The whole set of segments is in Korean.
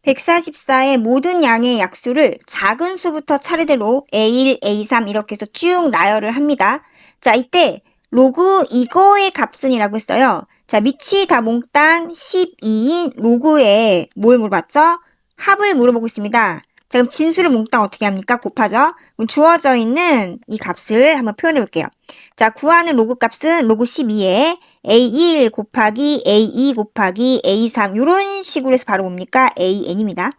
144의 모든 양의 약수를 작은 수부터 차례대로 A1, A3 이렇게 해서 쭉 나열을 합니다. 자, 이때 로그 이거의 값은이라고 했어요. 자, 밑이 다 몽땅 12인 로그에 뭘 물어봤죠? 합을 물어보고 있습니다. 자, 그럼 진수를 몽땅 어떻게 합니까? 곱하죠? 그럼 주어져 있는 이 값을 한번 표현해 볼게요. 자, 구하는 로그 값은 로그 12에 A1 곱하기 A2 곱하기 A3 이런 식으로 해서 바로 뭡니까? AN입니다.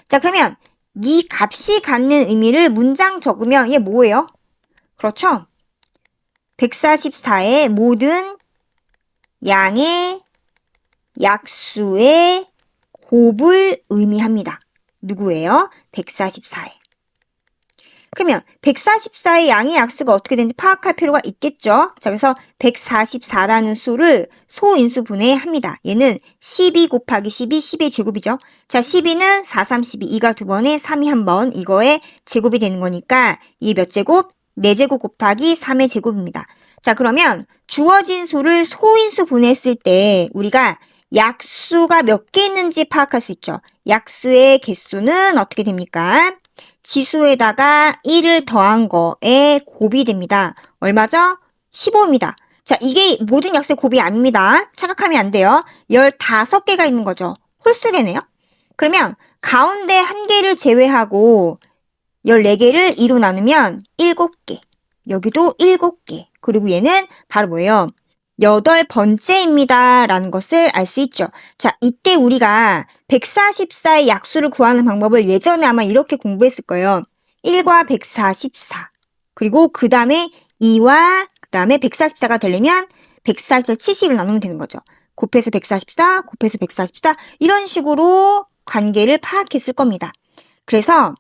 자, 그러면 이 값이 갖는 의미를 문장 적으면 이게 뭐예요? 그렇죠? 144의 모든 양의 약수의 곱을 의미합니다. 누구예요? 144의. 그러면 144의 양의 약수가 어떻게 되는지 파악할 필요가 있겠죠. 자, 그래서 144라는 수를 소인수 분해합니다. 얘는 12 곱하기 12, 10의 제곱이죠. 자, 12는 4, 3, 12, 2가 두 번에 3이 한 번, 이거의 제곱이 되는 거니까 이 몇 제곱? 4제곱 곱하기 3의 제곱입니다. 자, 그러면 주어진 수를 소인수 분해했을 때 우리가 약수가 몇 개 있는지 파악할 수 있죠. 약수의 개수는 어떻게 됩니까? 지수에다가 1을 더한 거에 곱이 됩니다. 얼마죠? 15입니다. 자, 이게 모든 약수의 곱이 아닙니다. 착각하면 안 돼요. 15개가 있는 거죠. 홀수개네요. 그러면 가운데 한 개를 제외하고 14개를 2로 나누면 7개. 여기도 7개. 그리고 얘는 바로 뭐예요? 8번째입니다. 라는 것을 알 수 있죠. 자, 이때 우리가 144의 약수를 구하는 방법을 예전에 아마 이렇게 공부했을 거예요. 1과 144. 그리고 그 다음에 2와 그 다음에 144가 되려면 144, 70을 나누면 되는 거죠. 곱해서 144, 곱해서 144 이런 식으로 관계를 파악했을 겁니다. 그래서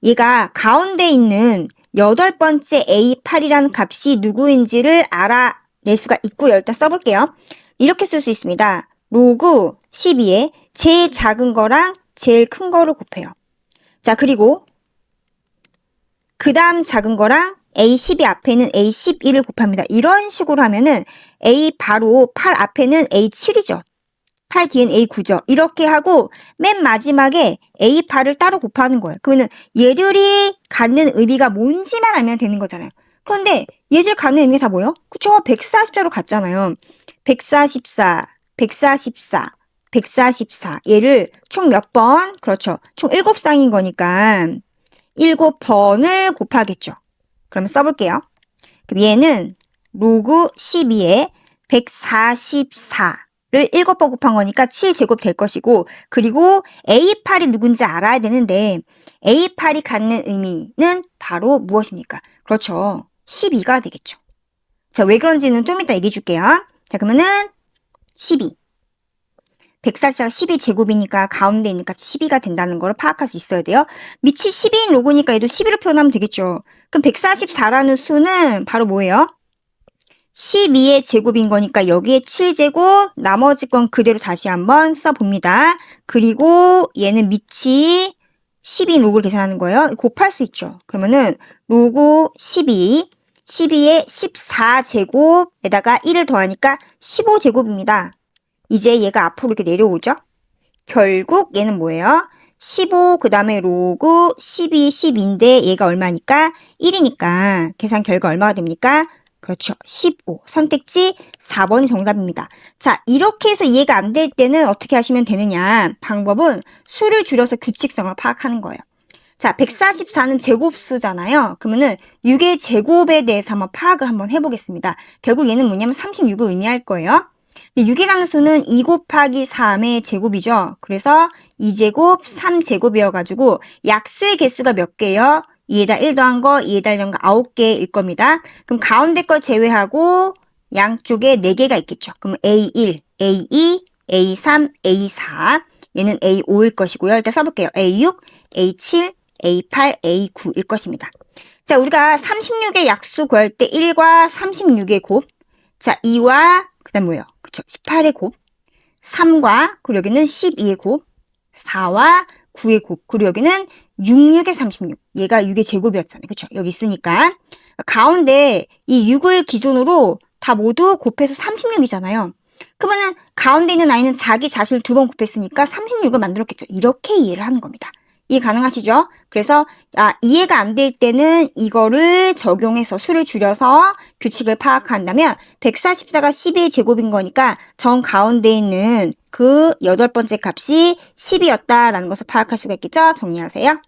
얘가 가운데 있는 8번째 A8이라는 값이 누구인지를 알아낼 수가 있고요. 일단 써볼게요. 이렇게 쓸 수 있습니다. 로그 12에 제일 작은 거랑 제일 큰 거를 곱해요. 자, 그리고 그 다음 작은 거랑 A12 앞에는 A11을 곱합니다. 이런 식으로 하면은 A 바로 8 앞에는 A7이죠. 8 뒤엔 A9죠. 이렇게 하고 맨 마지막에 A8을 따로 곱하는 거예요. 그러면 얘들이 갖는 의미가 뭔지만 알면 되는 거잖아요. 그런데 얘들 갖는 의미가 다 뭐예요? 그쵸? 144로 갔잖아요. 144, 144, 144. 얘를 총 몇 번? 그렇죠. 총 7쌍인 거니까 7번을 곱하겠죠. 그러면 써볼게요. 그럼 얘는 로그 12에 144. 를 7번 곱한 거니까 7제곱 될 것이고, 그리고 A8이 누군지 알아야 되는데 A8이 갖는 의미는 바로 무엇입니까? 그렇죠. 12가 되겠죠. 자, 왜 그런지는 좀 이따 얘기해 줄게요. 자, 그러면은 12. 144가 12제곱이니까 가운데 있는 값 12가 된다는 걸 파악할 수 있어야 돼요. 밑이 12인 로그니까 얘도 12로 표현하면 되겠죠. 그럼 144라는 수는 바로 뭐예요? 12의 제곱인 거니까 여기에 7제곱, 나머지 건 그대로 다시 한번 써봅니다. 그리고 얘는 밑이 12인 로그를 계산하는 거예요. 곱할 수 있죠. 그러면은 로그 12, 12의 14제곱에다가 1을 더하니까 15제곱입니다. 이제 얘가 앞으로 이렇게 내려오죠. 결국 얘는 뭐예요? 15, 그 다음에 로그 12, 10인데 얘가 얼마니까? 1이니까 계산 결과 얼마가 됩니까? 그렇죠. 15. 선택지 4번이 정답입니다. 자, 이렇게 해서 이해가 안 될 때는 어떻게 하시면 되느냐. 방법은 수를 줄여서 규칙성을 파악하는 거예요. 자, 144는 제곱수잖아요. 그러면은 6의 제곱에 대해서 한번 파악을 한번 해보겠습니다. 결국 얘는 뭐냐면 36을 의미할 거예요. 6에 가는 수는 2 곱하기 3의 제곱이죠. 그래서 2제곱, 3제곱이어가지고 약수의 개수가 몇 개예요? 2에다 1 더한 거, 2에다 1 더한 거 9개일 겁니다. 그럼 가운데 거 제외하고 양쪽에 4개가 있겠죠. 그럼 A1, A2, A3, A4 얘는 A5일 것이고요. 일단 써볼게요. A6, A7, A8, A9일 것입니다. 자, 우리가 36의 약수 구할 때 1과 36의 곱, 자, 2와 그 다음 뭐예요? 그쵸? 18의 곱, 3과 그리고 여기는 12의 곱, 4와 9의 곱, 그리고 여기는 66의 36. 얘가 6의 제곱이었잖아요. 그쵸? 여기 있으니까. 가운데 이 6을 기준으로 다 모두 곱해서 36이잖아요. 그러면은 가운데 있는 아이는 자기 자신을 2번 곱했으니까 36을 만들었겠죠. 이렇게 이해를 하는 겁니다. 이해 가능하시죠? 그래서 이해가 안 될 때는 이거를 적용해서 수를 줄여서 규칙을 파악한다면 144가 12의 제곱인 거니까 정 가운데 있는 그 8번째 값이 10이었다라는 것을 파악할 수가 있겠죠? 정리하세요.